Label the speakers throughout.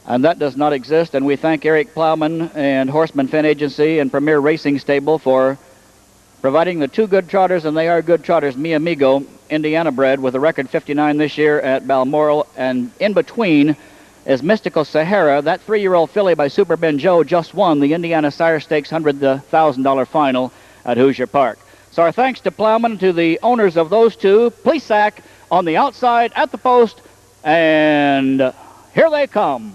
Speaker 1: and that does not exist. And we thank Eric Plowman and Horseman Finn Agency and Premier Racing Stable for providing the two good trotters, and they are good trotters. Mi Amigo, Indiana bred, with a record 59 this year at Balmoral, and in between is Mystical Sahara. That 3-year-old filly by Super Ben Joe just won the Indiana Sire Stakes $100,000 final at Hoosier Park. So our thanks to Plowman, to the owners of those two. PLESAC on the outside at the post, and here they come.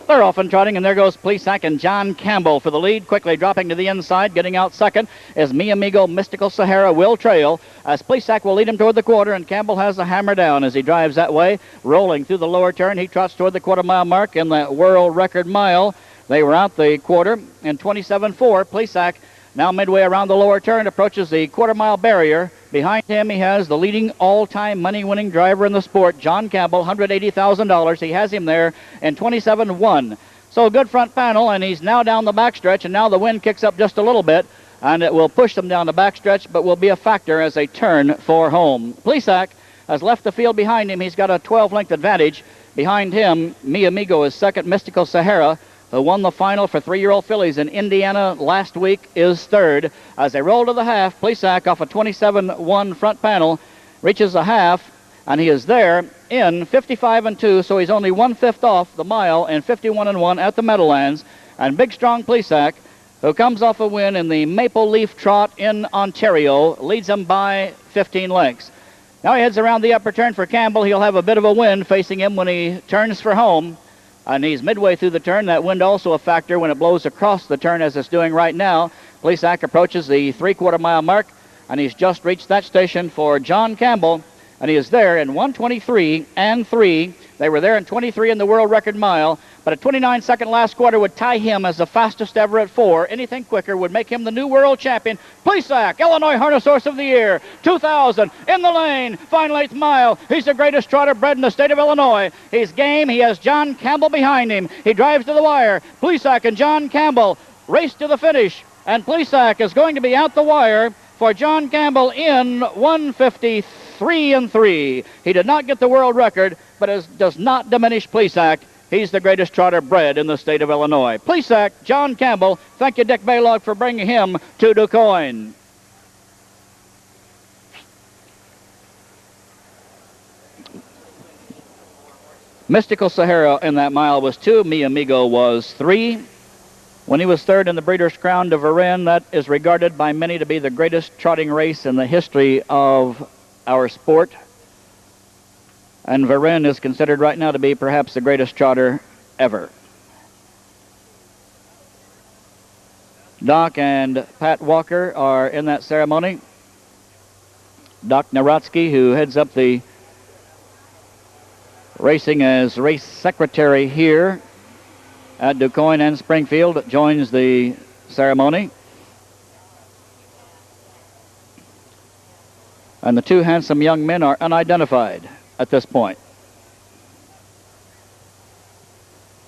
Speaker 1: They're off and trotting, and there goes PLESAC and John Campbell for the lead. Quickly dropping to the inside, getting out second is Mi Amigo. Mystical Sahara will trail as PLESAC will lead him toward the quarter, and Campbell has the hammer down as he drives that way. Rolling through the lower turn, he trots toward the quarter-mile mark in the world record mile. They were out the quarter in 27.4. PLESAC now midway around the lower turn approaches the quarter-mile barrier. Behind him, he has the leading all-time money-winning driver in the sport, John Campbell, $180,000. He has him there in 27.1. So a good front panel, and he's now down the backstretch, and now the wind kicks up just a little bit, and it will push them down the backstretch, but will be a factor as they turn for home. PLESAC has left the field behind him. He's got a 12-length advantage. Behind him, Mi Amigo is second. Mystical Sahara, who won the final for 3-year-old fillies in Indiana last week, is third. As they roll to the half, PLESAC off a 27.1 front panel reaches the half, and he is there in 55.2, so he's only 1/5 off the mile in 51.1 at the Meadowlands. And big, strong PLESAC, who comes off a win in the Maple Leaf Trot in Ontario, leads him by 15 lengths. Now he heads around the upper turn for Campbell. He'll have a bit of a wind facing him when he turns for home. And he's midway through the turn. That wind also a factor when it blows across the turn as it's doing right now. PLESAC approaches the 3/4 mile mark, and he's just reached that station for John Campbell, and he is there in 1:23.3. They were there in 23 in the world record mile, but a 29-second last quarter would tie him as the fastest ever at 4. Anything quicker would make him the new world champion. PLESAC, Illinois Harness Horse of the Year, 2000, in the lane, final 8th mile. He's the greatest trotter bred in the state of Illinois. He's game. He has John Campbell behind him. He drives to the wire. PLESAC and John Campbell race to the finish, and PLESAC is going to be out the wire for John Campbell in 1:53.3. He did not get the world record, but it does not diminish PLESAC. He's the greatest trotter bred in the state of Illinois. PLESAC, John Campbell. Thank you, Dick Baylog, for bringing him to DuQuoin. Mystical Sahara in that mile was 2. Mi Amigo was 3. When he was third in the Breeders' Crown to Varennes, that is regarded by many to be the greatest trotting race in the history of our sport. And Varennes is considered right now to be perhaps the greatest trotter ever. Doc and Pat Walker are in that ceremony. Doc Narotsky, who heads up the racing as race secretary here at DuQuoin and Springfield, joins the ceremony. And the two handsome young men are unidentified at this point.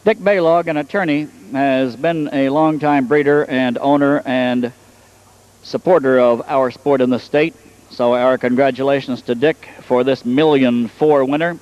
Speaker 1: Dick Baylog, an attorney, has been a longtime breeder and owner and supporter of our sport in the state. So our congratulations to Dick for this $1,000,004 winner.